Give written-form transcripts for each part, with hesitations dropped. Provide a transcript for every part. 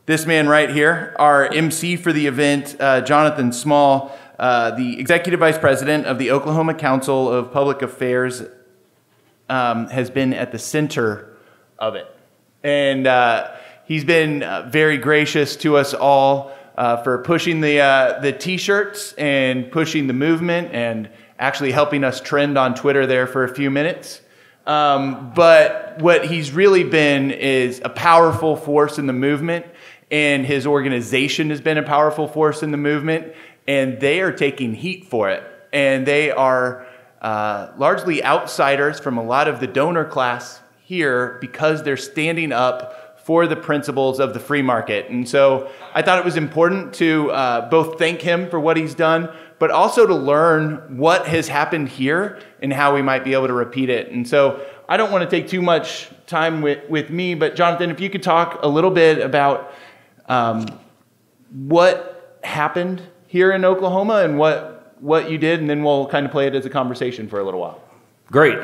this man right here, our MC for the event, Jonathan Small, the Executive Vice President of the Oklahoma Council of Public Affairs, has been at the center of it. And he's been very gracious to us all for pushing the t-shirts and pushing the movement and actually helping us trend on Twitter there for a few minutes. But what he's really been is a powerful force in the movement, and his organization has been a powerful force in the movement, and they are taking heat for it. And they are largely outsiders from a lot of the donor class here because they're standing up for the principles of the free market. And so I thought it was important to both thank him for what he's done, but also to learn what has happened here and how we might be able to repeat it. And so I don't want to take too much time with me, but Jonathan, if you could talk a little bit about what happened here in Oklahoma and what you did, and then we'll kind of play it as a conversation for a little while. Great.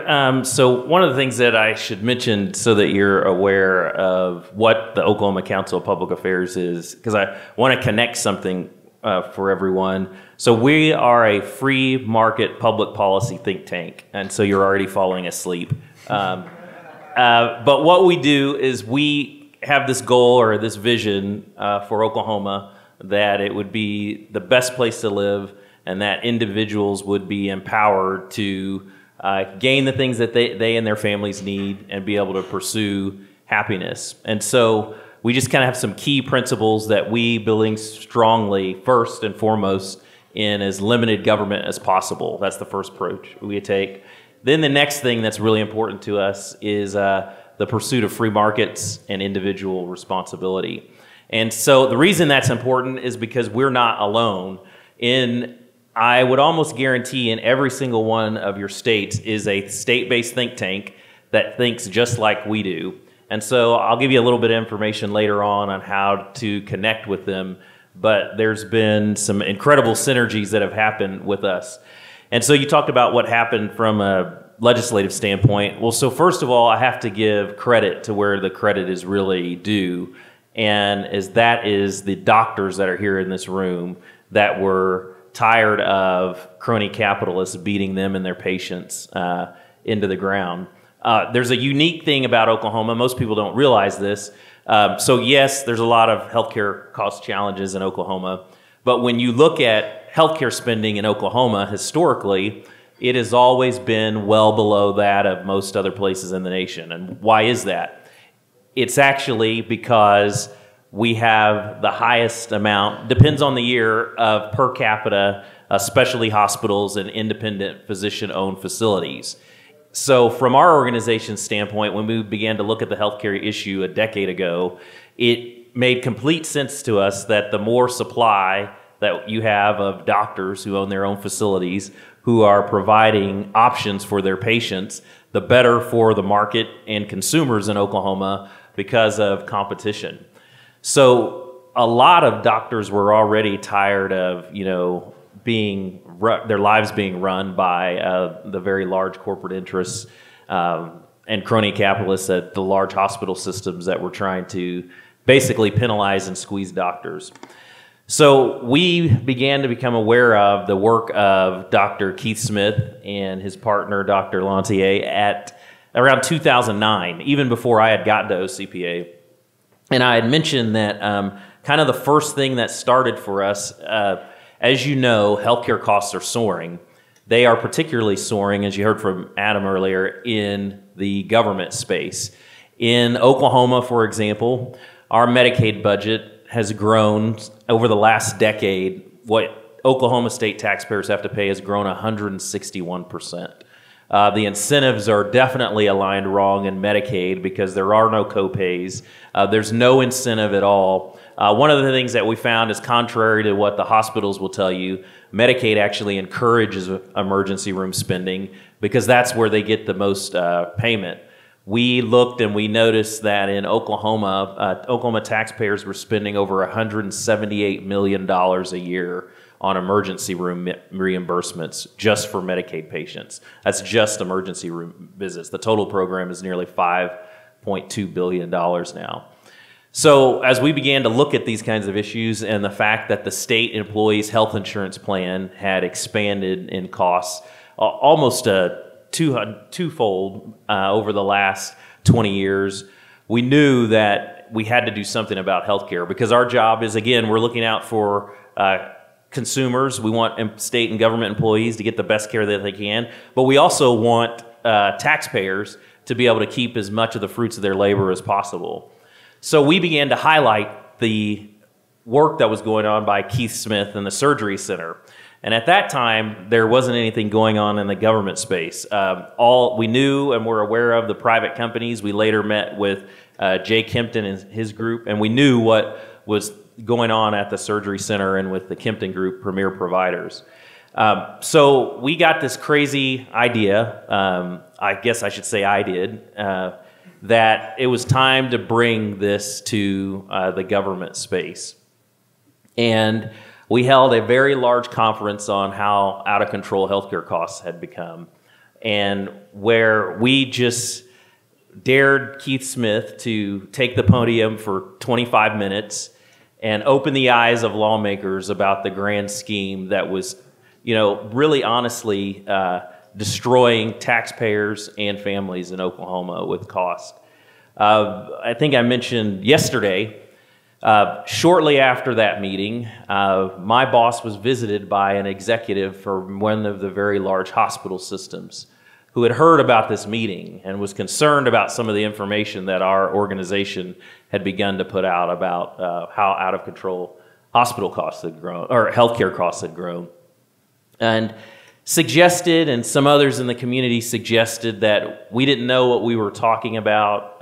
So one of the things that I should mention so that you're aware of what the Oklahoma Council of Public Affairs is, because I want to connect something for everyone. So we are a free market public policy think tank, and so you're already falling asleep. But what we do is we have this goal or this vision for Oklahoma that it would be the best place to live and that individuals would be empowered to gain the things that they and their families need and be able to pursue happiness. And so we just kind of have some key principles that we believe strongly, first and foremost, in as limited government as possible. That's the first approach we take. Then the next thing that's really important to us is the pursuit of free markets and individual responsibility. And so the reason that's important is because we're not alone. I would almost guarantee in every single one of your states is a state-based think tank that thinks just like we do. And so I'll give you a little bit of information later on how to connect with them, but there's been some incredible synergies that have happened with us. And so you talked about what happened from a legislative standpoint. Well, so first of all, I have to give credit to where the credit is really due, and that is the doctors that are here in this room that were tired of crony capitalists beating them and their patients into the ground. There's a unique thing about Oklahoma. Most people don't realize this. So yes, there's a lot of healthcare cost challenges in Oklahoma, but when you look at healthcare spending in Oklahoma historically, it has always been well below that of most other places in the nation. And why is that? It's actually because we have the highest amount, depends on the year, of per capita specialty hospitals and independent physician-owned facilities. So from our organization's standpoint, when we began to look at the healthcare issue a decade ago, it made complete sense to us that the more supply that you have of doctors who own their own facilities, who are providing options for their patients, the better for the market and consumers in Oklahoma because of competition. So a lot of doctors were already tired of, their lives being run by the very large corporate interests and crony capitalists at the large hospital systems that were trying to basically penalize and squeeze doctors. So we began to become aware of the work of Dr. Keith Smith and his partner, Dr. Lantier, at around 2009, even before I had gotten to OCPA. And I had mentioned that kind of the first thing that started for us, as you know, healthcare costs are soaring. They are particularly soaring, as you heard from Adam earlier, in the government space. In Oklahoma, for example, our Medicaid budget has grown over the last decade. What Oklahoma state taxpayers have to pay has grown 161%. The incentives are definitely aligned wrong in Medicaid because there are no co-pays. There's no incentive at all. One of the things that we found is contrary to what the hospitals will tell you, Medicaid actually encourages emergency room spending because that's where they get the most payment. We looked and we noticed that in Oklahoma, Oklahoma taxpayers were spending over $178 million a year on emergency room reimbursements just for Medicaid patients. That's just emergency room visits. The total program is nearly $5.2 billion now. So as we began to look at these kinds of issues and the fact that the state employees' health insurance plan had expanded in costs almost twofold over the last 20 years, we knew that we had to do something about healthcare, because our job is, again, we're looking out for consumers. We want state and government employees to get the best care that they can, but we also want taxpayers to be able to keep as much of the fruits of their labor as possible. So we began to highlight the work that was going on by Keith Smith and the Surgery Center. And at that time, there wasn't anything going on in the government space. All we knew and were aware of the private companies. We later met with Jay Kempton and his group, and we knew what was going on at the Surgery Center and with the Kempton Group, Premier Providers. So we got this crazy idea, I guess I should say I did, that it was time to bring this to the government space. And we held a very large conference on how out of control healthcare costs had become, and where we just dared Keith Smith to take the podium for 25 minutes and open the eyes of lawmakers about the grand scheme that was, really honestly destroying taxpayers and families in Oklahoma with cost. I think I mentioned yesterday, shortly after that meeting, my boss was visited by an executive from one of the very large hospital systems who had heard about this meeting and was concerned about some of the information that our organization had begun to put out about how out of control hospital costs had grown, or healthcare costs had grown. And suggested, and some others in the community suggested, that we didn't know what we were talking about,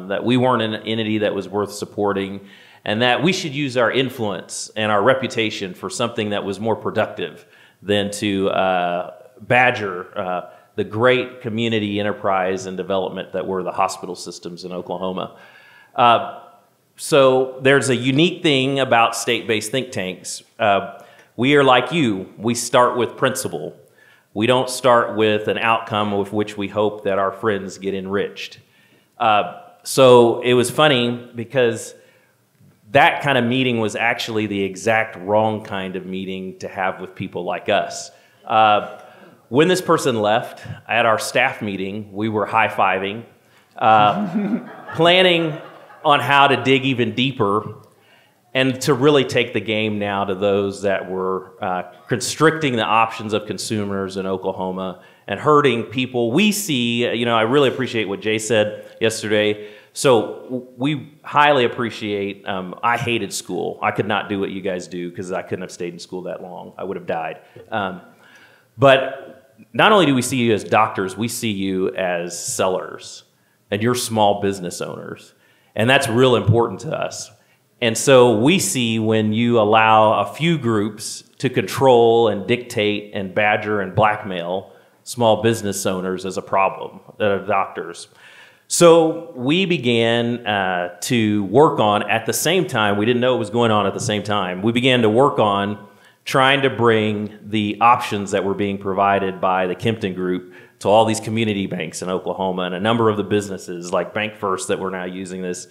that we weren't an entity that was worth supporting, and that we should use our influence and our reputation for something that was more productive than to badger the great community enterprise and development that were the hospital systems in Oklahoma. So there's a unique thing about state-based think tanks. We are like you. We start with principle. We don't start with an outcome with which we hope that our friends get enriched. So it was funny because that kind of meeting was actually the exact wrong kind of meeting to have with people like us. When this person left, at our staff meeting, we were high-fiving, planning on how to dig even deeper and to really take the game now to those that were constricting the options of consumers in Oklahoma and hurting people. We see, I really appreciate what Jay said yesterday. So we highly appreciate, I hated school. I could not do what you guys do because I couldn't have stayed in school that long. I would have died. But not only do we see you as doctors, we see you as sellers, and you're small business owners. And that's real important to us. And so we see when you allow a few groups to control and dictate and badger and blackmail small business owners as a problem, doctors. So we began to work on, at the same time, we didn't know what was going on at the same time, we began to work on trying to bring the options that were being provided by the Kempton Group to all these community banks in Oklahoma and a number of the businesses like Bank First that we're now using this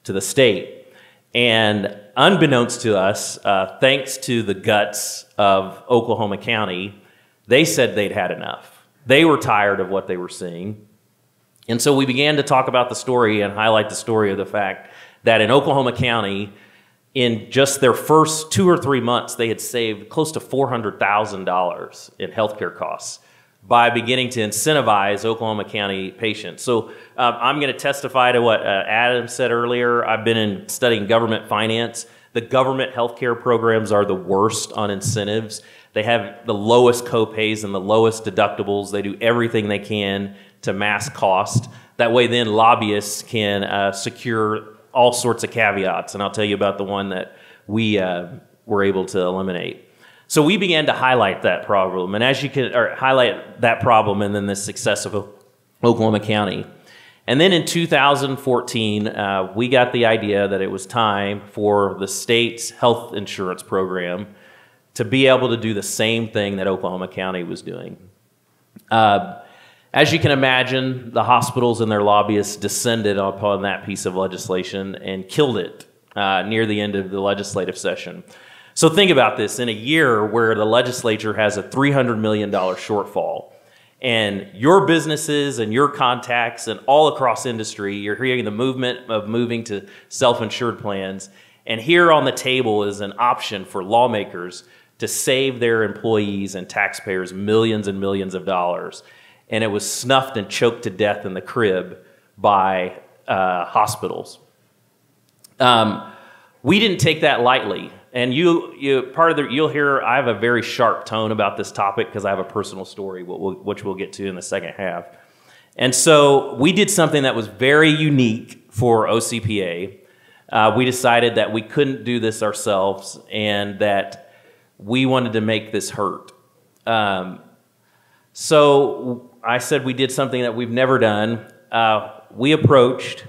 to the state. And unbeknownst to us, thanks to the guts of Oklahoma County, they said they'd had enough. They were tired of what they were seeing. And so we began to talk about the story and highlight the story of the fact that in Oklahoma County, in just their first 2 or 3 months, they had saved close to $400,000 in healthcare costs by beginning to incentivize Oklahoma County patients. So I'm going to testify to what Adam said earlier. I've been studying government finance. The government healthcare programs are the worst on incentives. They have the lowest copays and the lowest deductibles. They do everything they can to mask cost. That way then lobbyists can secure all sorts of caveats, and I'll tell you about the one that we were able to eliminate. So we began to highlight that problem, and as you can, or highlight that problem and then the success of Oklahoma County. And then in 2014, we got the idea that it was time for the state's health insurance program to be able to do the same thing that Oklahoma County was doing. As you can imagine, the hospitals and their lobbyists descended upon that piece of legislation and killed it near the end of the legislative session. So think about this. In a year where the legislature has a $300 million shortfall, and your businesses and your contacts and all across industry, you're hearing the movement of moving to self-insured plans, and here on the table is an option for lawmakers to save their employees and taxpayers millions and millions of dollars. And it was snuffed and choked to death in the crib by hospitals. We didn't take that lightly. And you'll hear I have a very sharp tone about this topic because I have a personal story, which we'll get to in the second half. And so we did something that was very unique for OCPA. We decided that we couldn't do this ourselves and that we wanted to make this hurt. So I said we did something that we've never done. We approached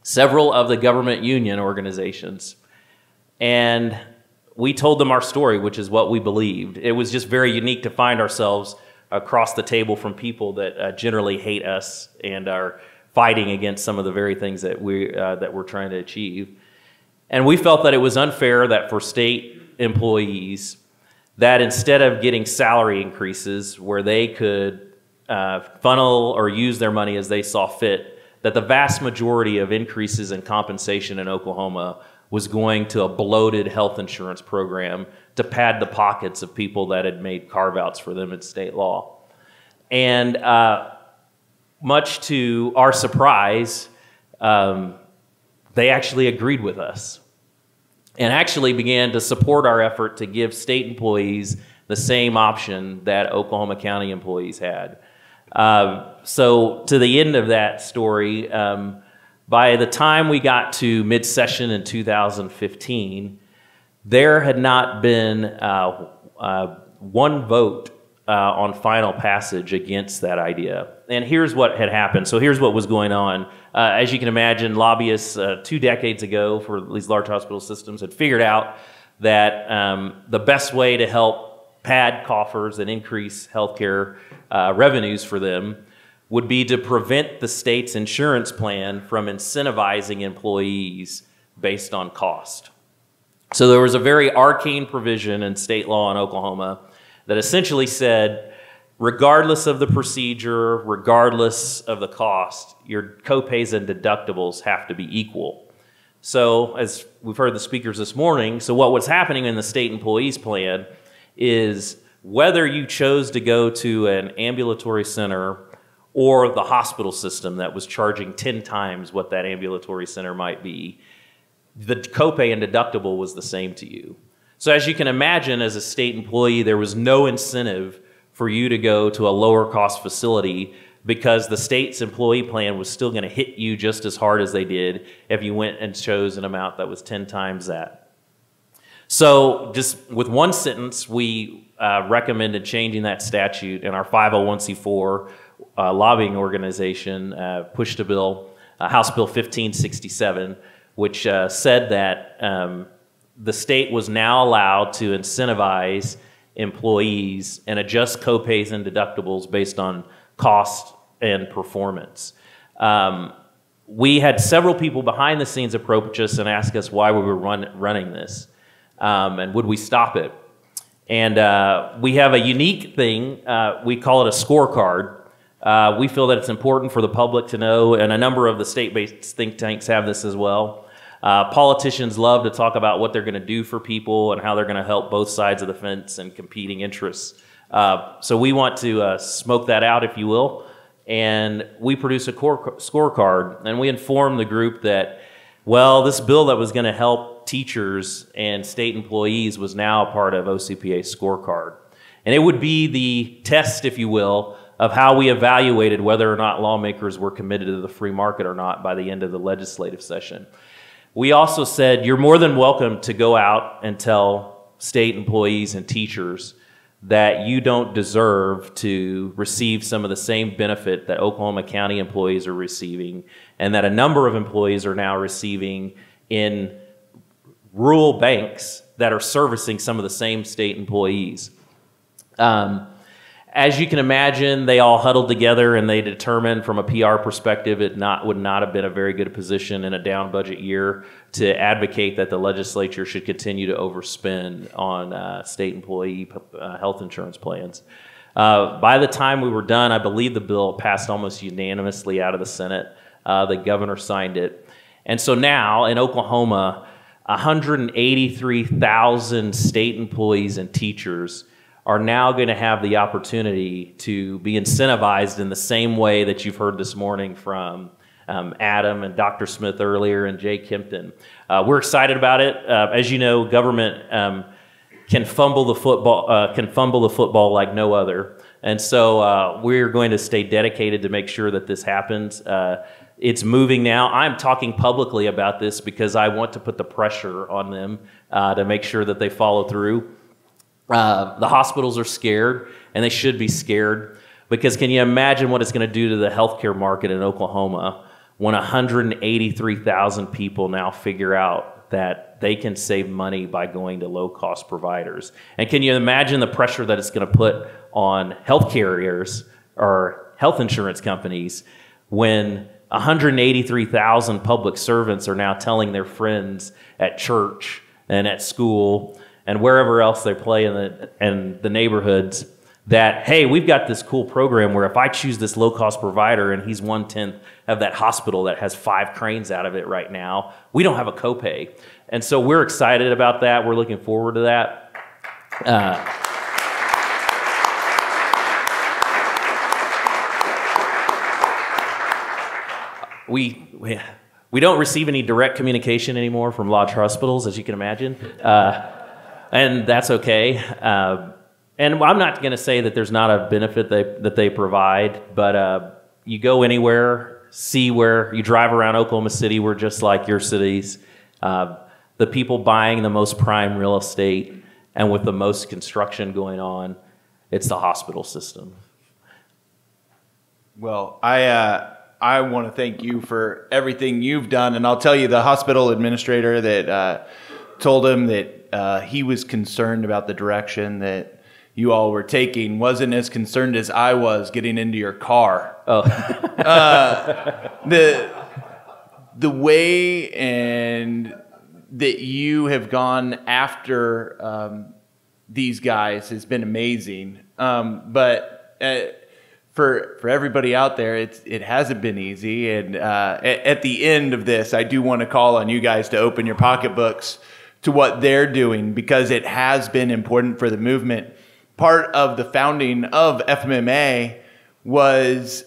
several of the government union organizations, and we told them our story, which is what we believed. It was just very unique to find ourselves across the table from people that generally hate us and are fighting against some of the very things that we're trying to achieve. And we felt that it was unfair that for state employees, that instead of getting salary increases where they could funnel or use their money as they saw fit, that the vast majority of increases in compensation in Oklahoma was going to a bloated health insurance program to pad the pockets of people that had made carve-outs for them in state law. And much to our surprise, they actually agreed with us and actually began to support our effort to give state employees the same option that Oklahoma County employees had. So to the end of that story, by the time we got to mid-session in 2015, there had not been one vote on final passage against that idea. And here's what had happened. So here's what was going on. As you can imagine, lobbyists 2 decades ago for these large hospital systems had figured out that the best way to help pad coffers and increase healthcare revenues for them would be to prevent the state's insurance plan from incentivizing employees based on cost. So there was a very arcane provision in state law in Oklahoma that essentially said, regardless of the procedure, regardless of the cost, your copays and deductibles have to be equal. So as we've heard the speakers this morning, so what was happening in the state employees plan is whether you chose to go to an ambulatory center or the hospital system that was charging 10 times what that ambulatory center might be, the copay and deductible was the same to you. So as you can imagine, as a state employee, there was no incentive for you to go to a lower cost facility because the state's employee plan was still going to hit you just as hard as they did if you went and chose an amount that was 10 times that. So just with one sentence, we recommended changing that statute, and our 501c4 lobbying organization pushed a bill, House Bill 1567, which said that the state was now allowed to incentivize employees and adjust copays and deductibles based on cost and performance. We had several people behind the scenes approach us and ask us why we were running this and would we stop it. And we have a unique thing, we call it a scorecard. We feel that it's important for the public to know, and a number of the state-based think tanks have this as well. Politicians love to talk about what they're going to do for people and how they're going to help both sides of the fence and competing interests. So we want to smoke that out, if you will, and we produce a scorecard, and we inform the group that, well, this bill that was going to help teachers and state employees was now a part of OCPA's scorecard. And it would be the test, if you will, of how we evaluated whether or not lawmakers were committed to the free market or not by the end of the legislative session. We also said you're more than welcome to go out and tell state employees and teachers that you don't deserve to receive some of the same benefit that Oklahoma County employees are receiving, and that a number of employees are now receiving in rural banks that are servicing some of the same state employees. As you can imagine, they all huddled together and they determined from a PR perspective it would not have been a very good position in a down budget year to advocate that the legislature should continue to overspend on state employee health insurance plans. By the time we were done, I believe the bill passed almost unanimously out of the Senate. The governor signed it. And so now in Oklahoma, 183,000 state employees and teachers are now going to have the opportunity to be incentivized in the same way that you've heard this morning from Adam and Dr. Smith earlier and Jay Kempton. We're excited about it. As you know, government can fumble the football like no other, and so we're going to stay dedicated to make sure that this happens. It's moving now. I'm talking publicly about this because I want to put the pressure on them to make sure that they follow through. The hospitals are scared, and they should be scared, because can you imagine what it's going to do to the healthcare market in Oklahoma when 183,000 people now figure out that they can save money by going to low-cost providers? And can you imagine the pressure that it's going to put on health carriers or health insurance companies when 183,000 public servants are now telling their friends at church and at school and wherever else they play in the neighborhoods that, hey, we've got this cool program where if I choose this low-cost provider and he's 1/10 of that hospital that has 5 cranes out of it right now, we don't have a copay. And so we're excited about that. We're looking forward to that. We don't receive any direct communication anymore from large hospitals, as you can imagine. And that's okay. And I'm not going to say that there's not a benefit that they provide, but you go anywhere, see where you drive around Oklahoma City, we're just like your cities. The people buying the most prime real estate and with the most construction going on, it's the hospital system. Well, I want to thank you for everything you've done, and I'll tell you, the hospital administrator that told him that he was concerned about the direction that you all were taking wasn't as concerned as I was getting into your car. Oh. The way and that you have gone after these guys has been amazing. But for everybody out there, it hasn't been easy. And at the end of this, I do want to call on you guys to open your pocketbooks to what they're doing, because it has been important for the movement. Part of the founding of FMMA was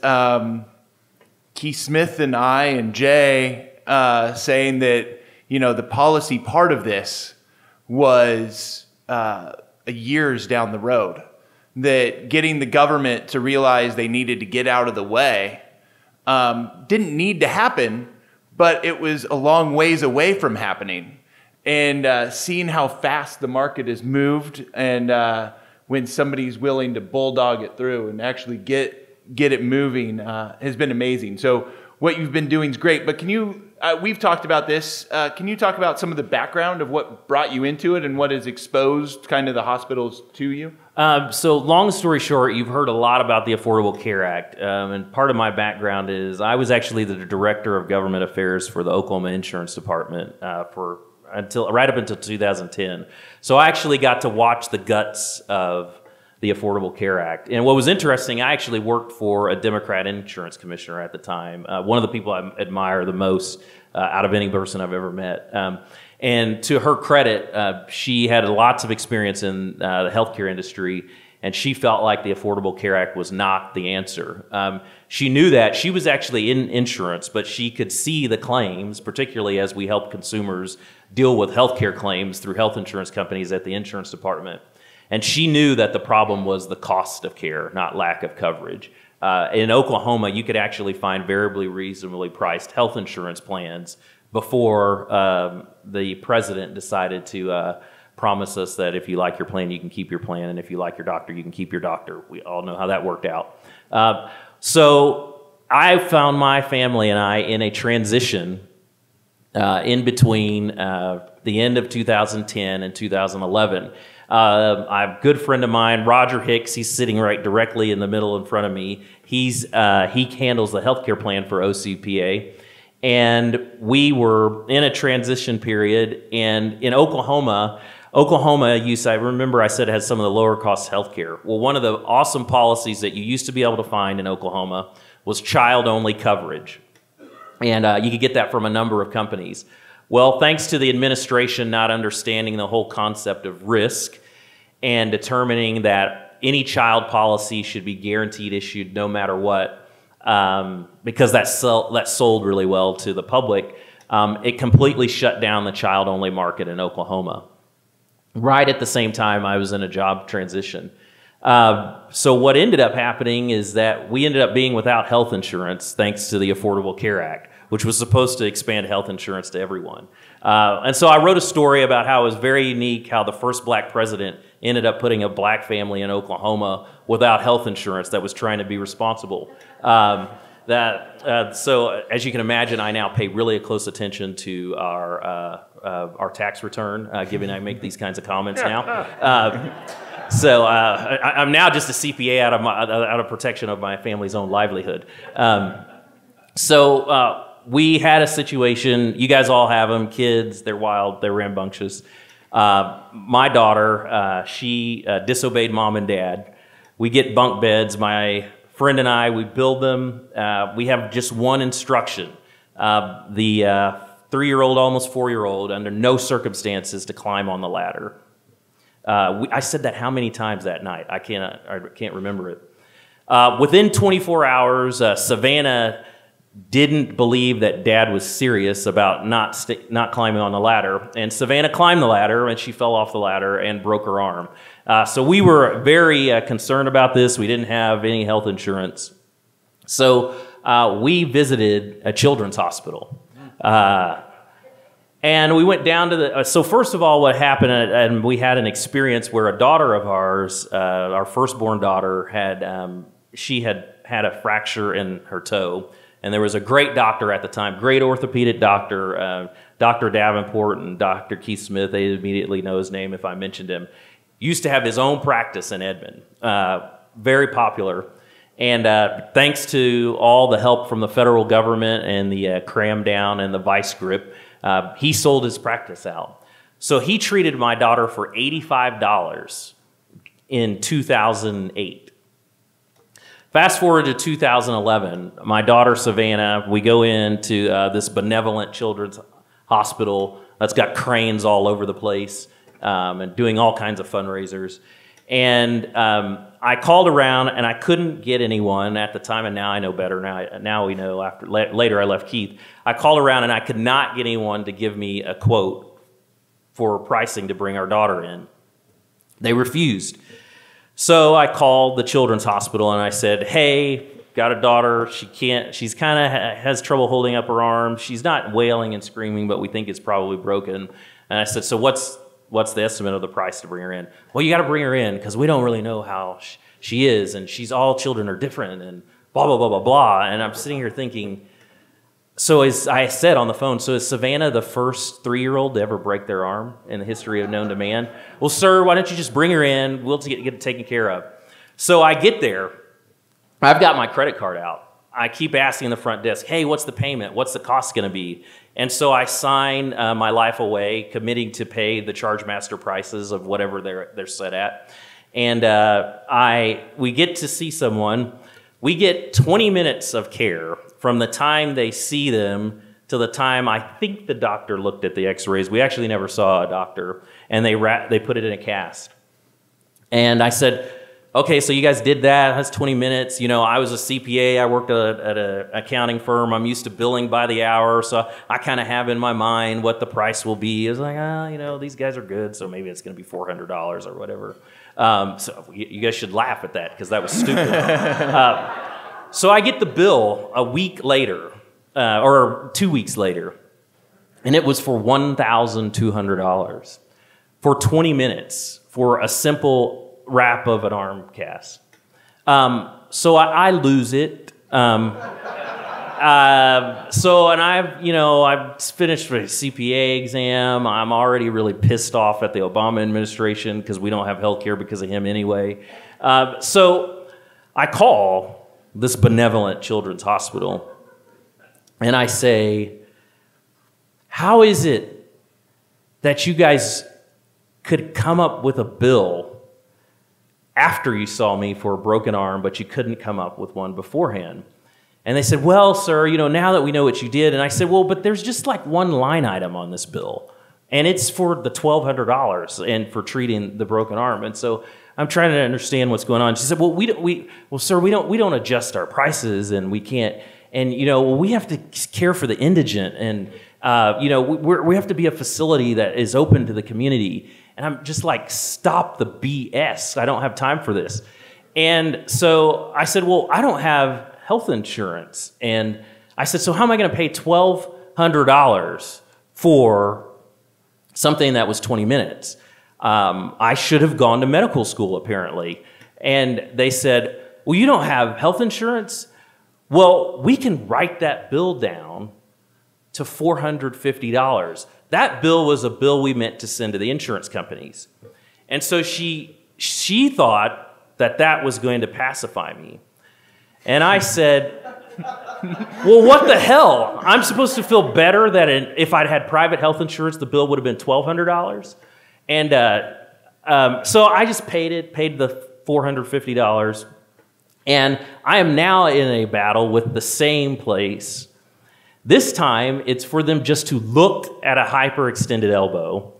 Keith Smith and I and Jay saying that, you know, the policy part of this was years down the road, that getting the government to realize they needed to get out of the way didn't need to happen, but it was a long ways away from happening. And seeing how fast the market has moved, and when somebody's willing to bulldog it through and actually get it moving has been amazing. So what you've been doing is great. But can you, we've talked about this, can you talk about some of the background of what brought you into it and what has exposed kind of the hospitals to you? So long story short, you've heard a lot about the Affordable Care Act. And part of my background is I was actually the director of government affairs for the Oklahoma Insurance Department right up until 2010. So I actually got to watch the guts of the Affordable Care Act. And what was interesting, I actually worked for a Democrat insurance commissioner at the time, one of the people I admire the most out of any person I've ever met. And to her credit, she had lots of experience in the healthcare industry, and she felt like the Affordable Care Act was not the answer. She knew that. She was actually in insurance, but she could see the claims, particularly as we help consumers deal with healthcare claims through health insurance companies at the insurance department. And she knew that the problem was the cost of care, not lack of coverage. In Oklahoma, you could actually find variably reasonably priced health insurance plans before the president decided to promise us that if you like your plan, you can keep your plan, and if you like your doctor, you can keep your doctor. We all know how that worked out. So I found my family and I in a transition in between the end of 2010 and 2011. I have a good friend of mine, Roger Hicks. He's sitting right directly in the middle in front of me. He handles the healthcare plan for OCPA. And we were in a transition period. And in Oklahoma, I remember I said it has some of the lower cost healthcare. Well, one of the awesome policies that you used to be able to find in Oklahoma was child-only coverage. And you could get that from a number of companies. Well, thanks to the administration not understanding the whole concept of risk and determining that any child policy should be guaranteed issued no matter what, because that sold really well to the public, it completely shut down the child-only market in Oklahoma. Right at the same time, I was in a job transition. So what ended up happening is that we ended up being without health insurance thanks to the Affordable Care Act, which was supposed to expand health insurance to everyone. And so I wrote a story about how it was very unique how the first black president ended up putting a black family in Oklahoma without health insurance that was trying to be responsible. So as you can imagine, I now pay really close attention to our tax return, given I make these kinds of comments now. So I'm now just a CPA out of protection of my family's own livelihood. We had a situation, you guys all have them, kids, they're wild, they're rambunctious. My daughter, she disobeyed mom and dad. We get bunk beds, my friend and I, we build them. We have just one instruction. The 3-year-old, almost 4-year-old, under no circumstances to climb on the ladder. I said that how many times that night? I can't remember it. Within 24 hours, Savannah didn't believe that Dad was serious about not climbing on the ladder, and Savannah climbed the ladder, and she fell off the ladder and broke her arm. So we were very concerned about this. We didn't have any health insurance. So we visited a children's hospital. And we went down to the, so first of all, what happened, and we had an experience where a daughter of ours, our firstborn daughter, she had a fracture in her toe. And there was a great doctor at the time, great orthopedic doctor, Dr. Davenport and Dr. Keith Smith. They immediately know his name if I mentioned him. Used to have his own practice in Edmond, very popular. And thanks to all the help from the federal government and the cram down and the vice grip, he sold his practice out. So he treated my daughter for $85 in 2008. Fast forward to 2011, my daughter Savannah, we go into this benevolent children's hospital that's got cranes all over the place and doing all kinds of fundraisers. And I called around and I couldn't get anyone at the time, and now I know better. Now we know later I left Keith. I called around and I could not get anyone to give me a quote for pricing to bring our daughter in. They refused. So I called the children's hospital and I said, hey, got a daughter. She's kind of has trouble holding up her arm. She's not wailing and screaming, but we think it's probably broken. And I said, so what's the estimate of the price to bring her in? Well, you got to bring her in because we don't really know how she is, and all children are different, and blah, blah, blah, blah, blah. And I'm sitting here thinking, so as I said on the phone, so is Savannah the first 3-year-old to ever break their arm in the history of known to man? Well, sir, why don't you just bring her in? We'll get it taken care of. So I get there. I've got my credit card out. I keep asking the front desk, hey, what's the payment? What's the cost going to be? And so I sign my life away, committing to pay the charge master prices of whatever they're set at. And we get to see someone. We get 20 minutes of care from the time they see them to the time I think the doctor looked at the x-rays. We actually never saw a doctor. And they put it in a cast. And I said, okay, so you guys did that. That's 20 minutes. You know, I was a CPA. I worked at an accounting firm. I'm used to billing by the hour. So I kind of have in my mind what the price will be. I was like, you know, these guys are good. So maybe it's going to be $400 or whatever. So you guys should laugh at that because that was stupid. So I get the bill a week later, or 2 weeks later, and it was for $1,200 for 20 minutes for a simple wrap of an arm cast. So I lose it. I've finished my CPA exam. I'm already really pissed off at the Obama administration because we don't have health care because of him anyway. So I call this benevolent children's hospital and I say, how is it that you guys could come up with a bill after you saw me for a broken arm, but you couldn't come up with one beforehand? And they said, well, sir, now that we know what you did. And I said, well, but there's just like one line item on this bill, and it's for the $1,200 and for treating the broken arm. And so I'm trying to understand what's going on. She said, well, sir, we don't adjust our prices, and we can't. And we have to care for the indigent, and we have to be a facility that is open to the community. And I'm just like, stop the BS. I don't have time for this. And so I said, well, I don't have health insurance. And I said, so how am I going to pay $1,200 for something that was 20 minutes? I should have gone to medical school, apparently. And they said, well, you don't have health insurance? Well, we can write that bill down to $450. That bill was a bill we meant to send to the insurance companies. And so she thought that was going to pacify me. And I said, well, what the hell? I'm supposed to feel better that if I'd had private health insurance, the bill would have been $1,200? And so I just paid the $450. And I am now in a battle with the same place. This time, it's for them just to look at a hyperextended elbow.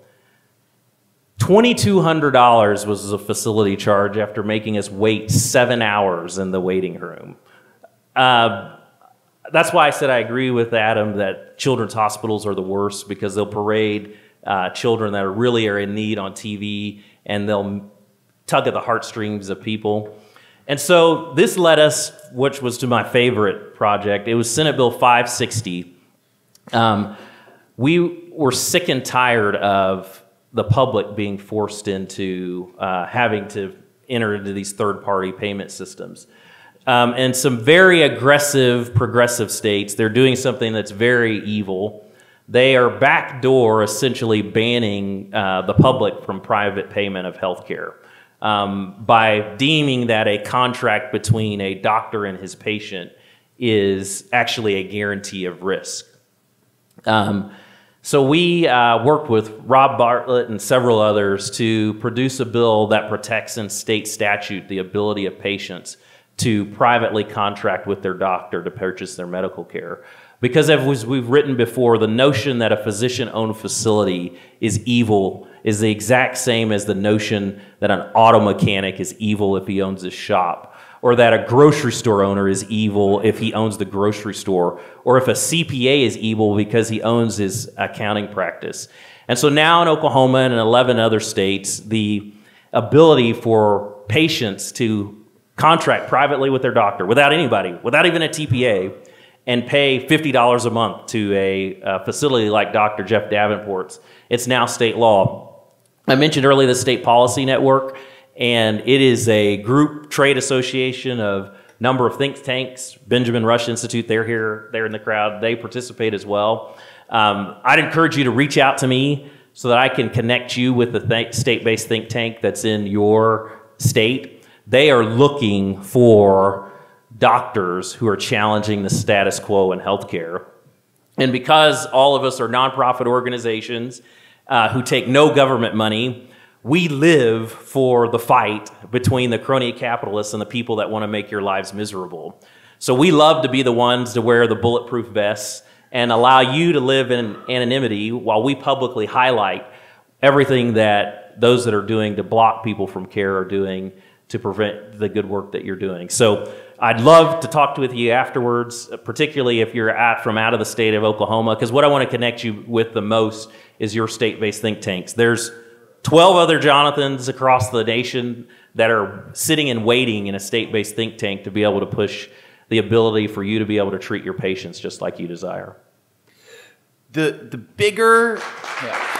$2,200 was the facility charge after making us wait 7 hours in the waiting room. That's why I said I agree with Adam that children's hospitals are the worst, because they'll parade children that really are in need on TV, and they'll tug at the heartstrings of people. And so this led us, which was to my favorite project. It was Senate Bill 560. We were sick and tired of the public being forced into having to enter into these third-party payment systems. And some very aggressive, progressive states, they're doing something that's very evil. They are backdoor essentially banning the public from private payment of health care by deeming that a contract between a doctor and his patient is actually a guarantee of risk. So we worked with Rob Bartlett and several others to produce a bill that protects in state statute the ability of patients to privately contract with their doctor to purchase their medical care. Because as we've written before, the notion that a physician-owned facility is evil is the exact same as the notion that an auto mechanic is evil if he owns his shop, or that a grocery store owner is evil if he owns the grocery store, or if a CPA is evil because he owns his accounting practice. And so now in Oklahoma and in 11 other states, the ability for patients to contract privately with their doctor without anybody, without even a TPA, and pay $50 a month to a facility like Dr. Jeff Davenport's, it's now state law. I mentioned earlier the State Policy Network, and it is a group trade association of number of think tanks. Benjamin Rush Institute, they're here, they're in the crowd, they participate as well. I'd encourage you to reach out to me so that I can connect you with the state-based think tank that's in your state. They are looking for doctors who are challenging the status quo in healthcare. And because all of us are nonprofit organizations who take no government money, we live for the fight between the crony capitalists and the people that want to make your lives miserable. So we love to be the ones to wear the bulletproof vests and allow you to live in anonymity while we publicly highlight everything that those that are doing to block people from care are doing to prevent the good work that you're doing. So I'd love to talk with you afterwards, particularly if you're from out of the state of Oklahoma, because what I want to connect you with the most is your state-based think tanks. There's 12 other Jonathans across the nation that are sitting and waiting in a state-based think tank to be able to push the ability for you to be able to treat your patients just like you desire. The bigger... Yeah.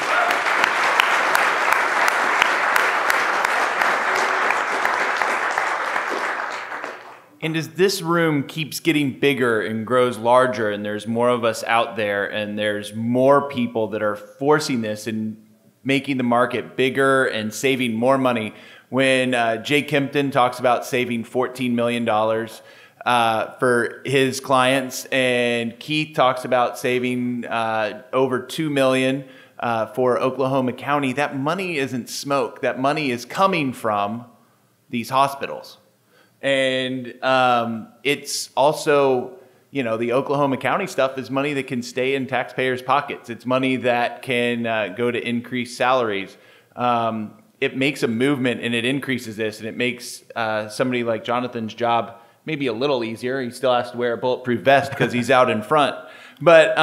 And as this room keeps getting bigger and grows larger, and there's more of us out there, and there's more people that are forcing this and making the market bigger and saving more money, when Jay Kempton talks about saving $14 million for his clients, and Keith talks about saving over $2 million for Oklahoma County, that money isn't smoke. That money is coming from these hospitals. And it's also, you know, the Oklahoma County stuff is money that can stay in taxpayers' pockets. It's money that can go to increase salaries. It makes a movement and it increases this, and it makes somebody like Jonathan's job maybe a little easier. He still has to wear a bulletproof vest because he's out in front. But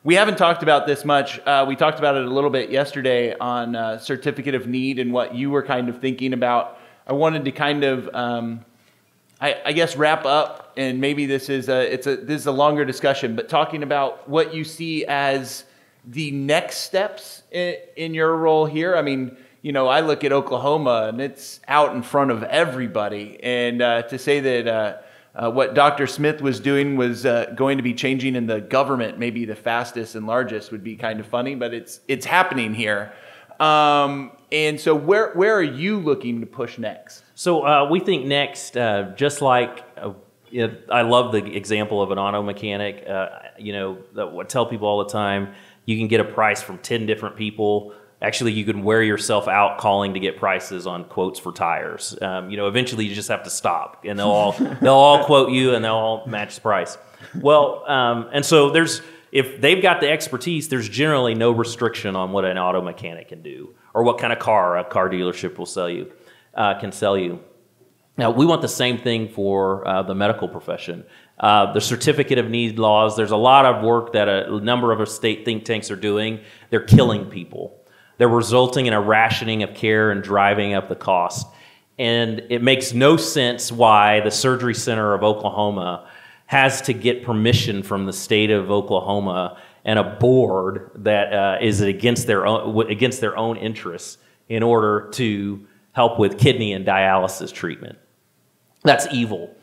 we haven't talked about this much. We talked about it a little bit yesterday on certificate of need and what you were kind of thinking about. I wanted to kind of, I guess, wrap up, and maybe this is a longer discussion, but talking about what you see as the next steps in your role here. I mean, you know, I look at Oklahoma and it's out in front of everybody, and to say that what Dr. Smith was doing was going to be changing in the government, maybe the fastest and largest, would be kind of funny, but it's happening here. And so where are you looking to push next? So we think next, just like I love the example of an auto mechanic. You know, I tell people all the time, you can get a price from 10 different people. Actually, you can wear yourself out calling to get prices on quotes for tires. You know, eventually you just have to stop, and they'll all quote you, and they'll all match the price. Well, and so if they've got the expertise, there's generally no restriction on what an auto mechanic can do or what kind of car a car dealership will sell you, can sell you. Now, we want the same thing for the medical profession. The certificate of need laws, there's a lot of work that a number of state think tanks are doing. They're killing people. They're resulting in a rationing of care and driving up the cost. And it makes no sense why the Surgery Center of Oklahoma has to get permission from the state of Oklahoma and a board that is against their own interests in order to help with kidney and dialysis treatment. That's evil.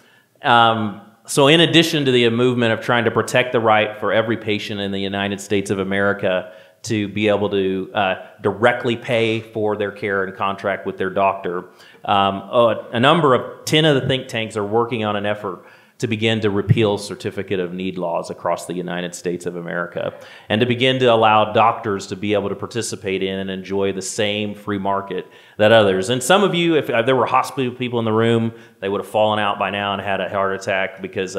So in addition to the movement of trying to protect the right for every patient in the United States of America to be able to directly pay for their care and contract with their doctor, a number of 10 of the think tanks are working on an effort to begin to repeal certificate of need laws across the United States of America, and to begin to allow doctors to be able to participate in and enjoy the same free market that others. And some of you, if there were hospital people in the room, they would have fallen out by now and had a heart attack because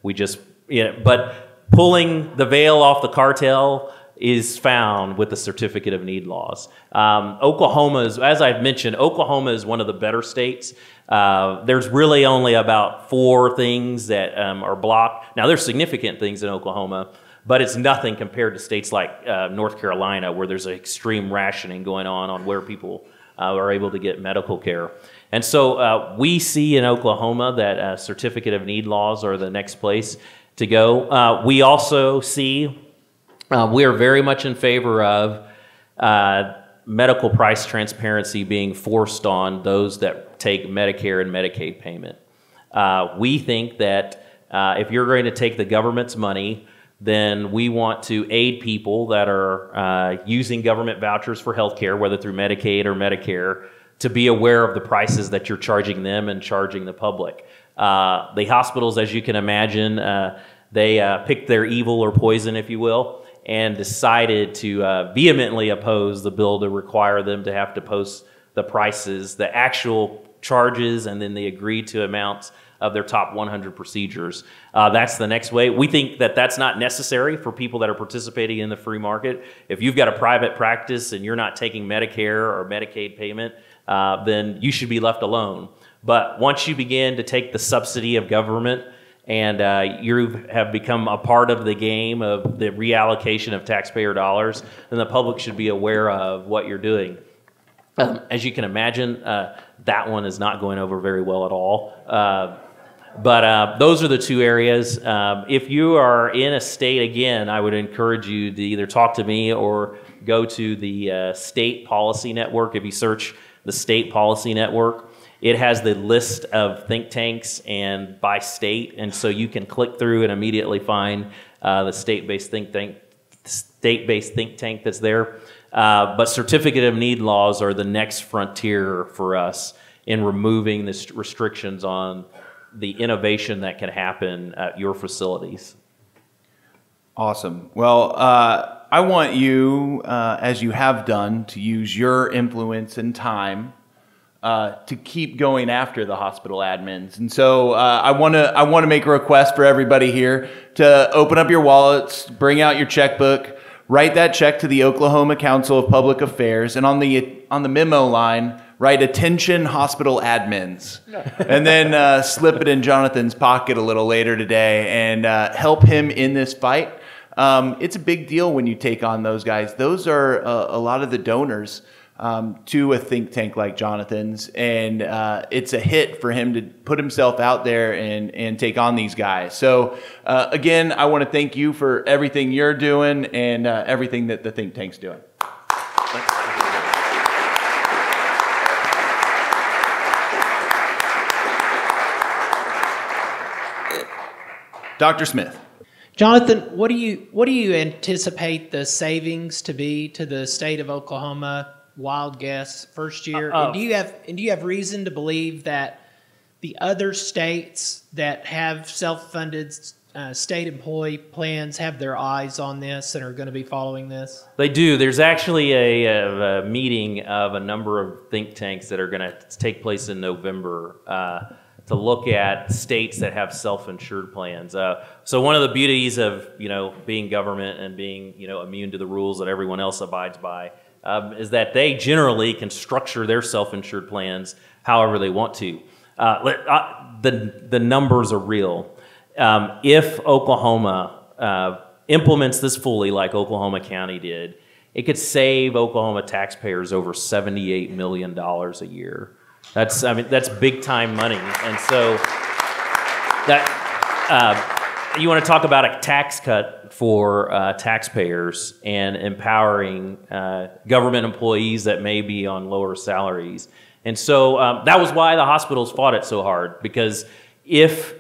we just, you know, but pulling the veil off the cartel is found with the certificate of need laws. Oklahoma is, as I've mentioned, Oklahoma is one of the better states. There's really only about 4 things that are blocked. Now, there's significant things in Oklahoma, but it's nothing compared to states like North Carolina, where there's an extreme rationing going on where people are able to get medical care. And so we see in Oklahoma that certificate of need laws are the next place to go. We also see we are very much in favor of medical price transparency being forced on those that take Medicare and Medicaid payment. We think that if you're going to take the government's money, then we want to aid people that are using government vouchers for health care, whether through Medicaid or Medicare, to be aware of the prices that you're charging them and charging the public. The hospitals, as you can imagine, they picked their evil or poison, if you will, and decided to vehemently oppose the bill to require them to have to post the prices, the actual charges, and then the agreed to amounts of their top 100 procedures. That's the next way. We think that that's not necessary for people that are participating in the free market. If you've got a private practice and you're not taking Medicare or Medicaid payment, then you should be left alone. But once you begin to take the subsidy of government and you have become a part of the game of the reallocation of taxpayer dollars, then the public should be aware of what you're doing. As you can imagine, that one is not going over very well at all. But those are the 2 areas. If you are in a state, again, I would encourage you to either talk to me or go to the State Policy Network. If you search the State Policy Network, It has the list of think tanks and by state, and so you can click through and immediately find the state-based think tank that's there. But certificate of need laws are the next frontier for us in removing the restrictions on the innovation that can happen at your facilities. Awesome. Well, I want you, as you have done, to use your influence and time to keep going after the hospital admins. And so I want to make a request for everybody here to open up your wallets, bring out your checkbook, write that check to the Oklahoma Council of Public Affairs, and on the memo line, write "Attention Hospital Admins," and then slip it in Jonathan's pocket a little later today and help him in this fight. It's a big deal when you take on those guys. Those are a lot of the donors to a think tank like Jonathan's, and it's a hit for him to put himself out there and take on these guys. So again, I want to thank you for everything you're doing and everything that the think tank's doing. Dr. Smith. Jonathan, what do you anticipate the savings to be to the state of Oklahoma? Wild guess, first year. And do you have reason to believe that the other states that have self-funded state employee plans have their eyes on this and are going to be following this? They do. There's actually a meeting of a number of think tanks that are going to take place in November to look at states that have self-insured plans. So one of the beauties of being government and being immune to the rules that everyone else abides by is that they generally can structure their self-insured plans however they want to. The numbers are real. If Oklahoma implements this fully like Oklahoma County did, it could save Oklahoma taxpayers over $78 million a year. That's big time money. And so that you want to talk about a tax cut for taxpayers and empowering government employees that may be on lower salaries. And so that was why the hospitals fought it so hard, because if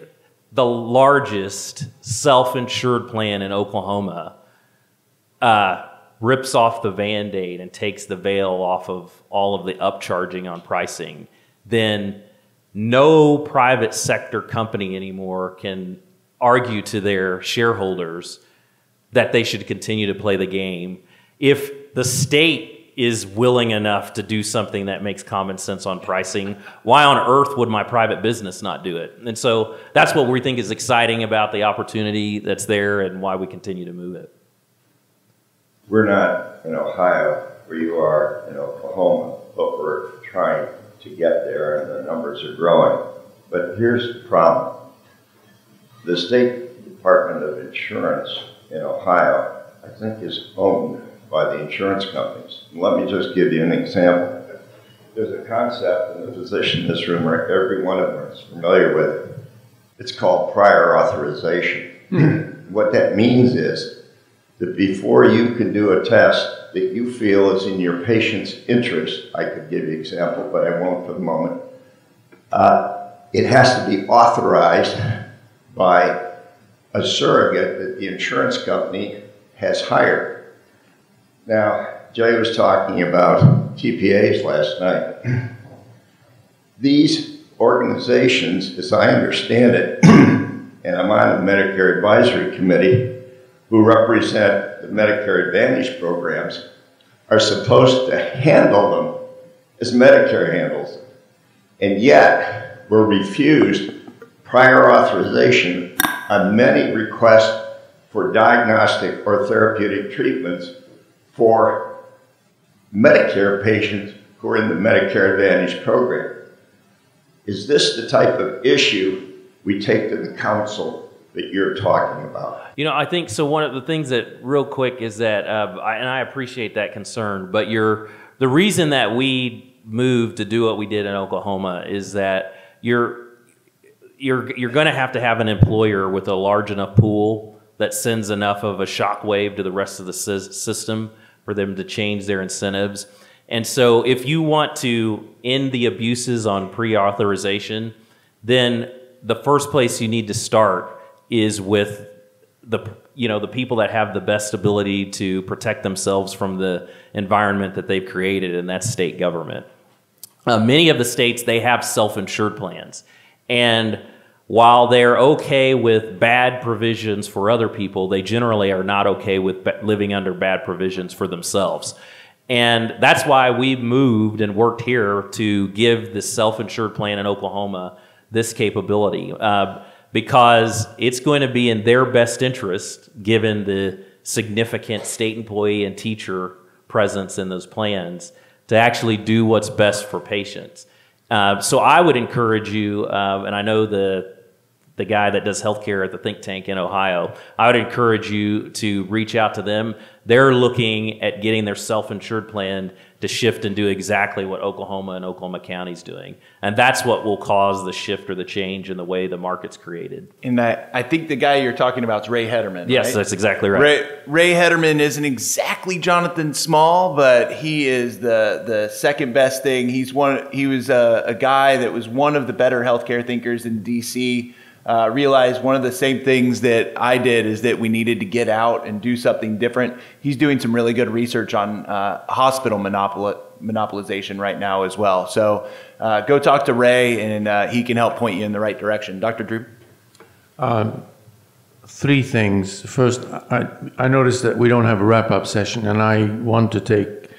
the largest self-insured plan in Oklahoma rips off the Band-Aid and takes the veil off of all of the upcharging on pricing, then no private sector company anymore can argue to their shareholders that they should continue to play the game. If the state is willing enough to do something that makes common sense on pricing, why on earth would my private business not do it? And so that's what we think is exciting about the opportunity that's there and why we continue to move it. We're not in Ohio where you are in Oklahoma, but we're trying to get there and the numbers are growing. But here's the problem. The State Department of Insurance in Ohio, I think, is owned by the insurance companies. And let me just give you an example. There's a concept in the physician in this room, every one of them is familiar with it. It's called prior authorization. What that means is that before you can do a test that you feel is in your patient's interest, I could give you an example, but I won't for the moment, it has to be authorized by a surrogate that the insurance company has hired. Now, Jay was talking about TPAs last night. These organizations, as I understand it, and I'm on the Medicare Advisory Committee, who represent the Medicare Advantage programs, are supposed to handle them as Medicare handles them. And yet, we're refused prior authorization on many requests for diagnostic or therapeutic treatments for Medicare patients who are in the Medicare Advantage program. Is this the type of issue we take to the council that you're talking about? I think so. One of the things that, real quick, is that, and I appreciate that concern, but the reason that we moved to do what we did in Oklahoma is that you're going to have an employer with a large enough pool that sends enough of a shockwave to the rest of the system for them to change their incentives. And so if you want to end the abuses on pre-authorization, then the first place you need to start is with the people that have the best ability to protect themselves from the environment that they've created, and that's state government. Many of the states, they have self-insured plans. And while they're okay with bad provisions for other people, they generally are not okay with living under bad provisions for themselves. And that's why we've moved and worked here to give the self-insured plan in Oklahoma this capability, because it's going to be in their best interest, given the significant state employee and teacher presence in those plans, to actually do what's best for patients. So I would encourage you, and I know the guy that does healthcare at the think tank in Ohio, I would encourage you to reach out to them. They're looking at getting their self-insured plan to shift and do exactly what Oklahoma and Oklahoma County's doing. And that's what will cause the shift or the change in the way the market's created. And I think the guy you're talking about is Ray Hederman. Yes, right? That's exactly right. Ray Hederman isn't exactly Jonathan Small, but he is the second best thing. He was a guy that was one of the better healthcare thinkers in DC. Realized one of the same things that I did is that we needed to get out and do something different. He's doing some really good research on hospital monopolization right now as well. So go talk to Ray, and he can help point you in the right direction. Dr. Drew? Three things. First, I noticed that we don't have a wrap-up session, and I want to take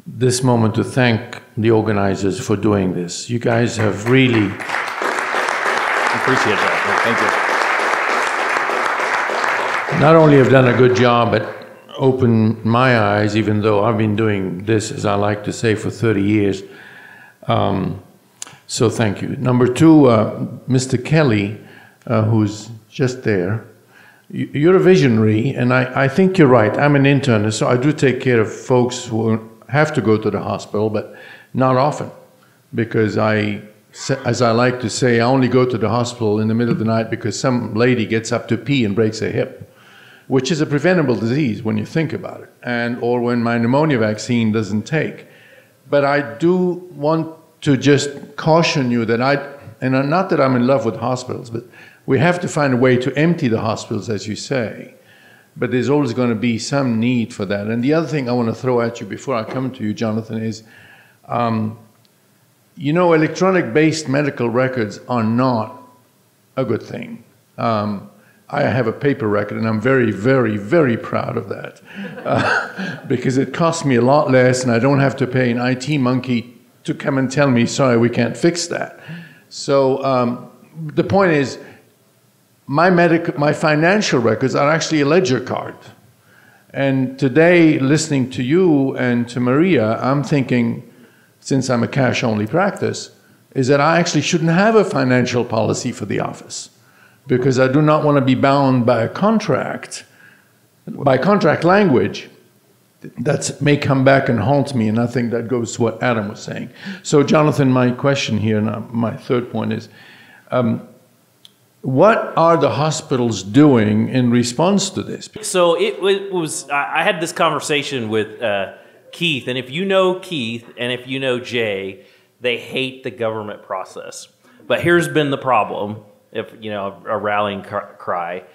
this moment to thank the organizers for doing this. You guys have really... Appreciate that. Thank you. Not only have done a good job, but opened my eyes, even though I've been doing this, as I like to say, for 30 years. So thank you. Number two, Mr. Kelly, who's just there, you're a visionary, and I think you're right. I'm an intern, so I do take care of folks who have to go to the hospital, but not often, because as I like to say, I only go to the hospital in the middle of the night because some lady gets up to pee and breaks her hip, which is a preventable disease when you think about it, or when my pneumonia vaccine doesn't take. But I do want to just caution you that and not that I'm in love with hospitals, but we have to find a way to empty the hospitals, as you say. But there's always going to be some need for that. And the other thing I want to throw at you before I come to you, Jonathan, is electronic-based medical records are not a good thing. I have a paper record, and I'm very, very, very proud of that because it costs me a lot less, and I don't have to pay an IT monkey to come and tell me, sorry, we can't fix that. So the point is, my financial records are actually a ledger card. And today, listening to you and to Maria, I'm thinking, since I'm a cash-only practice, is that I actually shouldn't have a financial policy for the office because I do not want to be bound by a contract, by contract language that may come back and haunt me, and I think that goes to what Adam was saying. So, Jonathan, my question here, and my third point is, what are the hospitals doing in response to this? So I had this conversation with Keith, and if you know Keith and if you know Jay, they hate the government process. But here's been the problem, a rallying cry.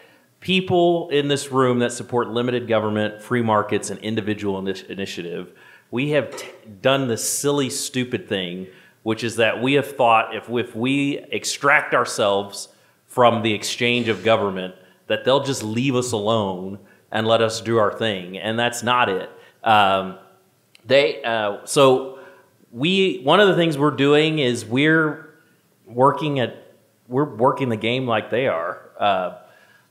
People in this room that support limited government, free markets, and individual initiative, we have done this silly, stupid thing, which is that we have thought if we extract ourselves from the exchange of government, that they'll just leave us alone and let us do our thing, and that's not it. One of the things we're doing is we're working the game like they are.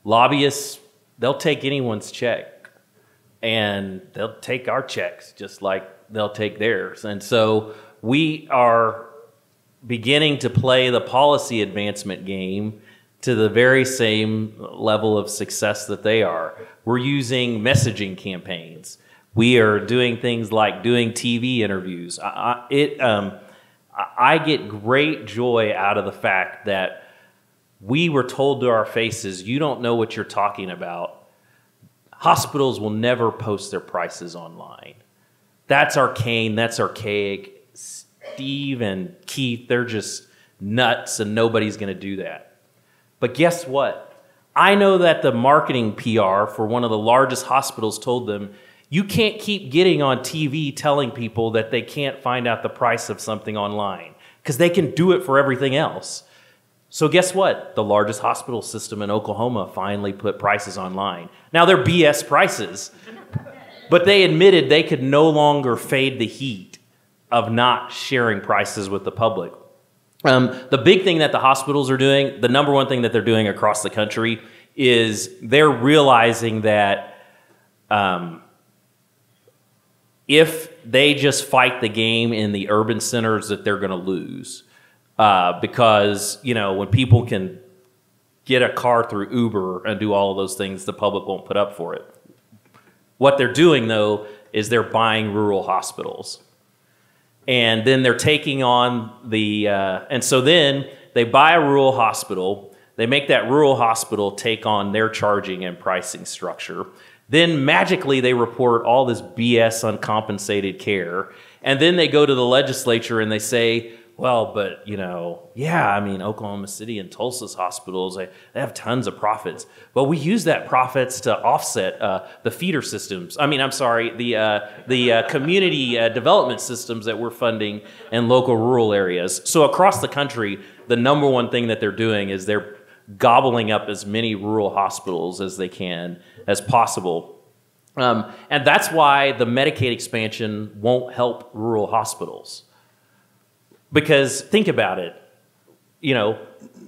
Lobbyists, they'll take anyone's check, and they'll take our checks just like they'll take theirs. And so we are beginning to play the policy advancement game to the very same level of success that they are. We're using messaging campaigns. We are doing things like doing TV interviews. I get great joy out of the fact that we were told to our faces, you don't know what you're talking about. Hospitals will never post their prices online. That's arcane, that's archaic. Steve and Keith, they're just nuts and nobody's going to do that. But guess what? I know that the marketing PR for one of the largest hospitals told them, you can't keep getting on TV telling people that they can't find out the price of something online because they can do it for everything else. So guess what? The largest hospital system in Oklahoma finally put prices online. Now they're BS prices, but they admitted they could no longer fade the heat of not sharing prices with the public. The big thing that the hospitals are doing, the number one thing that they're doing across the country is they're realizing that if they just fight the game in the urban centers that they're going to lose. Because, you know, when people can get a car through Uber and do all of those things, the public won't put up for it. What they're doing, though, is they're buying rural hospitals. And then they're taking on the, and so then they buy a rural hospital, they make that rural hospital take on their charging and pricing structure. Then magically they report all this BS uncompensated care. And then they go to the legislature and they say, well, but, you know, yeah, I mean, Oklahoma City and Tulsa's hospitals, they have tons of profits. But we use that profits to offset the feeder systems. I mean, I'm sorry, the community development systems that we're funding in local rural areas. So across the country, the number one thing that they're doing is they're gobbling up as many rural hospitals as they can, as possible. And that's why the Medicaid expansion won't help rural hospitals. Because think about it, you know,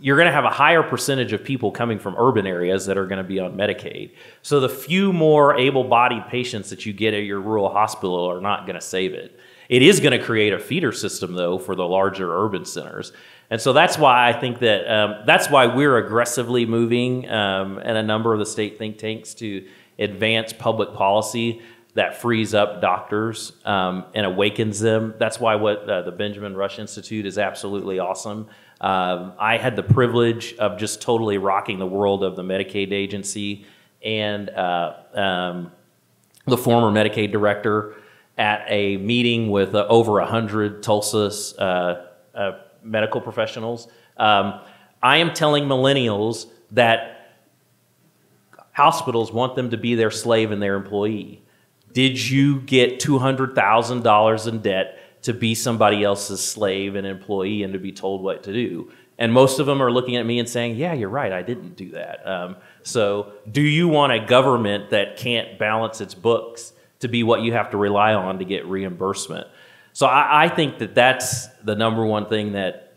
you're going to have a higher percentage of people coming from urban areas that are going to be on Medicaid. So the few more able-bodied patients that you get at your rural hospital are not going to save it. It is going to create a feeder system, though, for the larger urban centers. And so that's why I think that that's why we're aggressively moving in a number of the state think tanks to advance public policy that frees up doctors and awakens them. That's why what the Benjamin Rush Institute is absolutely awesome. I had the privilege of just totally rocking the world of the Medicaid agency and the former Medicaid director at a meeting with over 100 Tulsa's medical professionals. I am telling millennials that hospitals want them to be their slave and their employee. Did you get $200,000 in debt to be somebody else's slave and employee and to be told what to do? And most of them are looking at me and saying, yeah, you're right, I didn't do that. So do you want a government that can't balance its books to be what you have to rely on to get reimbursement? So I think that that's the number one thing that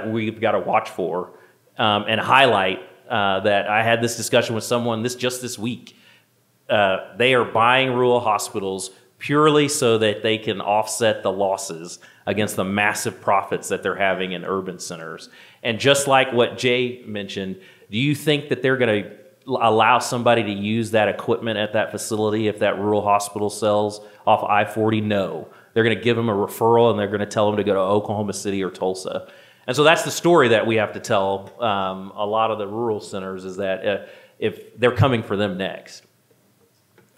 we've got to watch for and highlight that I had this discussion with someone just this week. They are buying rural hospitals purely so that they can offset the losses against the massive profits that they're having in urban centers. And just like what Jay mentioned, do you think that they're going to allow somebody to use that equipment at that facility if that rural hospital sells off I-40? No. They're going to give them a referral and they're going to tell them to go to Oklahoma City or Tulsa. And so that's the story that we have to tell a lot of the rural centers, is that if they're coming for them next.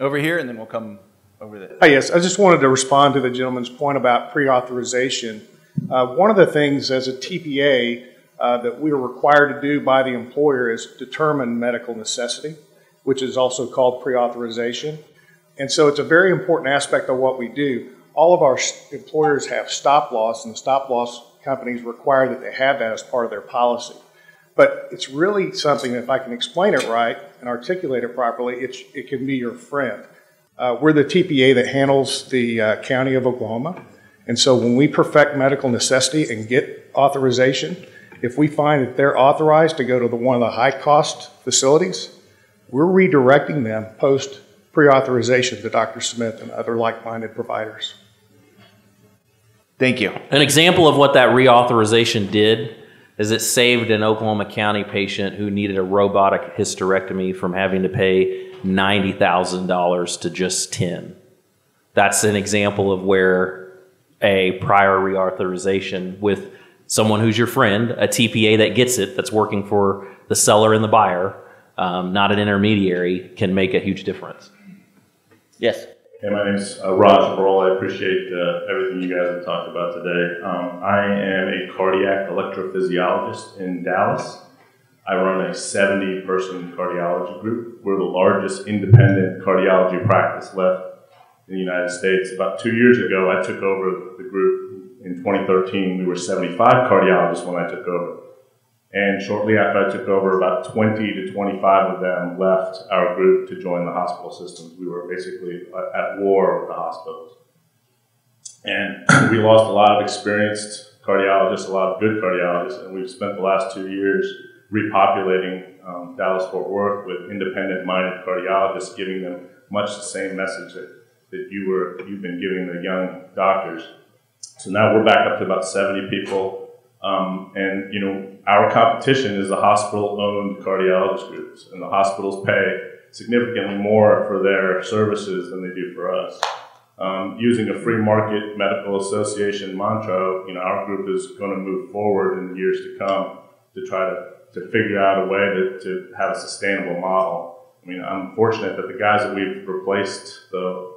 Over here, and then we'll come over there. Hi, yes, I just wanted to respond to the gentleman's point about pre-authorization. One of the things as a TPA that we are required to do by the employer is determine medical necessity, which is also called pre-authorization. And so it's a very important aspect of what we do. All of our employers have stop loss, and the stop loss companies require that they have that as part of their policy. But it's really something that, if I can explain it right and articulate it properly, it can be your friend. We're the TPA that handles the county of Oklahoma. And so when we perfect medical necessity and get authorization, if we find that they're authorized to go to one of the high-cost facilities, we're redirecting them post pre-authorization to Dr. Smith and other like-minded providers. Thank you. An example of what that reauthorization did is it saved an Oklahoma County patient who needed a robotic hysterectomy from having to pay $90,000 to just $10,000. That's an example of where a prior reauthorization with someone who's your friend, a TPA that gets it, that's working for the seller and the buyer, not an intermediary, can make a huge difference. Yes? Hey, my name's Raj Burrell. I appreciate everything you guys have talked about today. I am a cardiac electrophysiologist in Dallas. I run a 70-person cardiology group. We're the largest independent cardiology practice left in the United States. About 2 years ago, I took over the group. In 2013, we were 75 cardiologists when I took over. And shortly after I took over, about 20 to 25 of them left our group to join the hospital systems. We were basically at war with the hospitals. And we lost a lot of experienced cardiologists, a lot of good cardiologists, and we've spent the last 2 years repopulating Dallas-Fort Worth with independent-minded cardiologists, giving them much the same message that you've been giving the young doctors. So now we're back up to about 70 people. And you know, our competition is the hospital-owned cardiologist groups, and the hospitals pay significantly more for their services than they do for us. Using a free market medical association mantra, you know, our group is going to move forward in the years to come to try to figure out a way to have a sustainable model. I mean, I'm fortunate that the guys that we've replaced the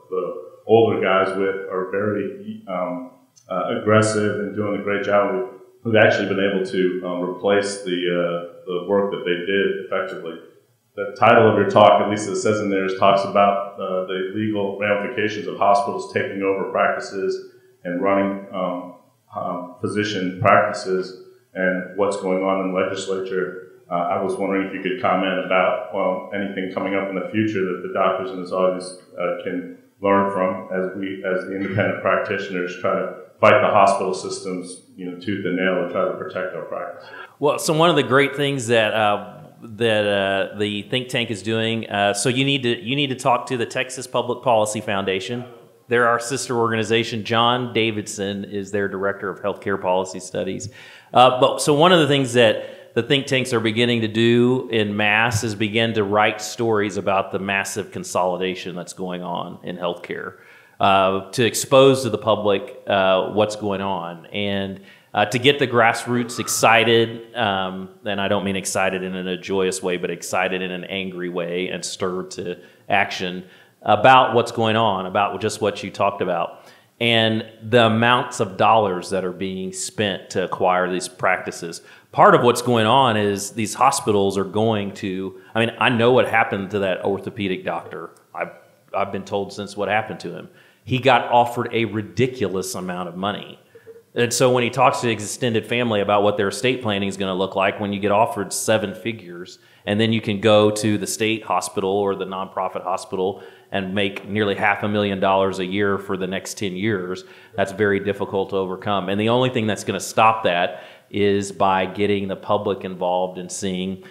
older guys with are very aggressive and doing a great job. We've actually been able to replace the work that they did effectively. The title of your talk, at least it says in there, talks about the legal ramifications of hospitals taking over practices and running physician practices and what's going on in the legislature. I was wondering if you could comment about anything coming up in the future that the doctors in this audience can learn from as the independent practitioners try to fight the hospital systems, you know, tooth and nail to try to protect our practice. Well, so one of the great things that the think tank is doing, so you need to talk to the Texas Public Policy Foundation. They're our sister organization. John Davidson is their director of healthcare policy studies. So one of the things that the think tanks are beginning to do in mass is begin to write stories about the massive consolidation that's going on in healthcare. To expose to the public what's going on, and to get the grassroots excited, and I don't mean excited in a joyous way, but excited in an angry way and stirred to action about what's going on, about just what you talked about, and the amounts of dollars that are being spent to acquire these practices. Part of what's going on is these hospitals are going to, I mean, I know what happened to that orthopedic doctor. I've been told since what happened to him. He got offered a ridiculous amount of money. And so when he talks to his extended family about what their estate planning is going to look like, when you get offered 7 figures, and then you can go to the state hospital or the nonprofit hospital and make nearly $500,000 a year for the next 10 years, that's very difficult to overcome. And the only thing that's going to stop that is by getting the public involved and seeing.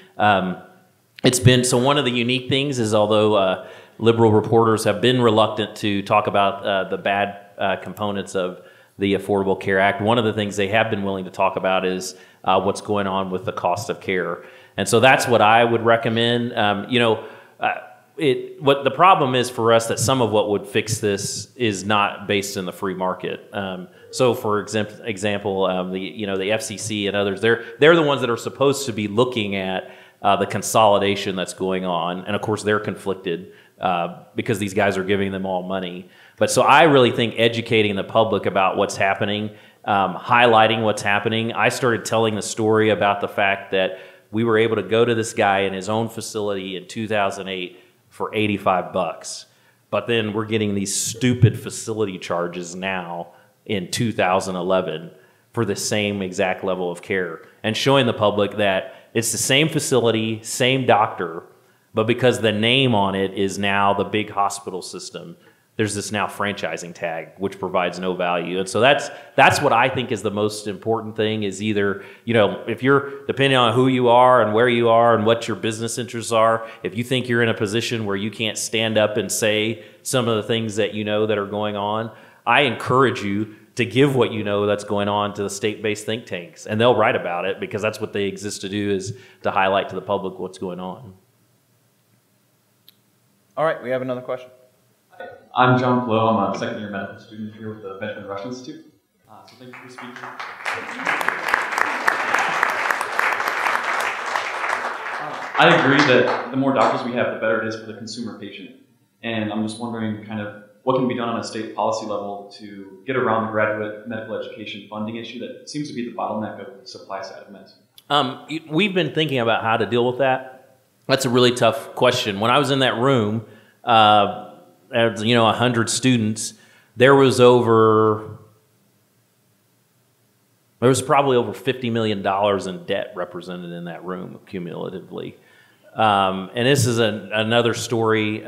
It's been, so one of the unique things is, although liberal reporters have been reluctant to talk about the bad components of the Affordable Care Act, one of the things they have been willing to talk about is what's going on with the cost of care. And so that's what I would recommend. What the problem is for us, that some of what would fix this is not based in the free market. So for example, the FCC and others, they're the ones that are supposed to be looking at the consolidation that's going on. And of course they're conflicted because these guys are giving them all money. But so I really think educating the public about what's happening, highlighting what's happening. I started telling the story about the fact that we were able to go to this guy in his own facility in 2008 for $85. But then we're getting these stupid facility charges now in 2011 for the same exact level of care, and showing the public that it's the same facility, same doctor, but because the name on it is now the big hospital system, there's this now franchising tag, which provides no value. And so that's what I think is the most important thing, is either, if you're, depending on who you are and where you are and what your business interests are, if you think you're in a position where you can't stand up and say some of the things that you know that are going on, I encourage you to give what you know that's going on to the state-based think tanks. And they'll write about it, because that's what they exist to do, is to highlight to the public what's going on. All right, we have another question. I'm John Flo. I'm a second-year medical student here with the Benjamin Rush Institute. So thank you for speaking. I agree that the more doctors we have, the better it is for the consumer patient. And I'm just wondering kind of what can be done on a state policy level to get around the graduate medical education funding issue that seems to be the bottleneck of the supply side of medicine? We've been thinking about how to deal with that. That's a really tough question. When I was in that room, 100 students, there was probably over $50 million in debt represented in that room cumulatively. And this is another story.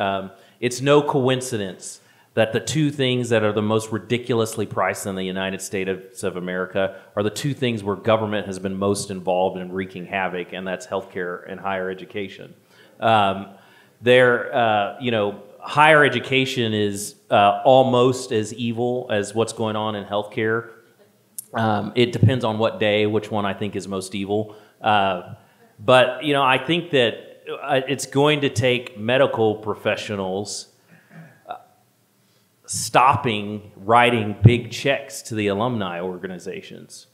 It's no coincidence that the two things that are the most ridiculously priced in the United States of America are the two things where government has been most involved in wreaking havoc, and that's healthcare and higher education. Higher education is almost as evil as what's going on in healthcare. It depends on what day, which one I think is most evil. But I think that it's going to take medical professionals stopping writing big checks to the alumni organizations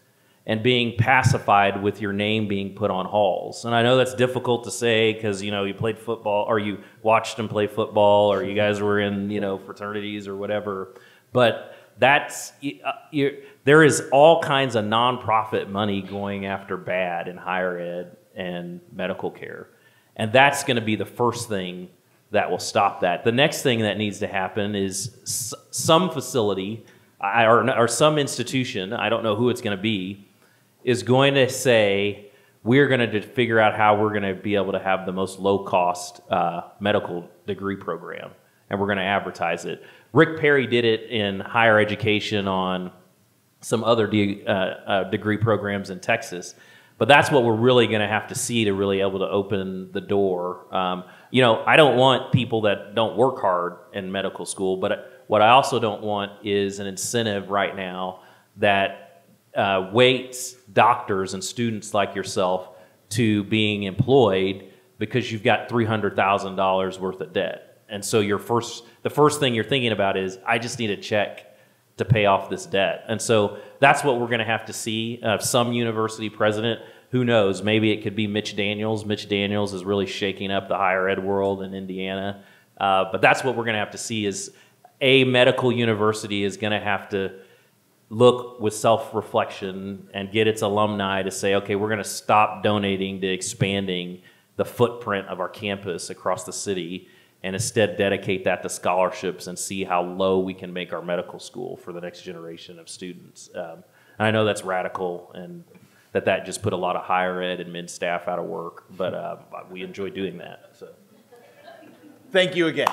and being pacified with your name being put on halls. And I know that's difficult to say because, you played football or you watched them play football or you guys were in, fraternities or whatever. But there is all kinds of nonprofit money going after bad in higher ed and medical care. And that's going to be the first thing that will stop that. The next thing that needs to happen is some facility or some institution, I don't know who it's going to be, is going to say, we're going to figure out how we're going to be able to have the most low-cost medical degree program, and we're going to advertise it. Rick Perry did it in higher education on some other degree programs in Texas. But that's what we're really going to have to see to really able to open the door. I don't want people that don't work hard in medical school, but what I also don't want is an incentive right now that weights doctors and students like yourself to being employed because you've got $300,000 worth of debt. And so the first thing you're thinking about is, I just need a check to pay off this debt. And so that's what we're going to have to see. Some university president, who knows, maybe it could be Mitch Daniels. Mitch Daniels is really shaking up the higher ed world in Indiana. But that's what we're going to have to see is a medical university is going to have to look with self-reflection and get its alumni to say, okay, we're going to stop donating to expanding the footprint of our campus across the city and instead dedicate that to scholarships and see how low we can make our medical school for the next generation of students. And I know that's radical and that just put a lot of higher ed and mid staff out of work, but we enjoy doing that. So. Thank you again.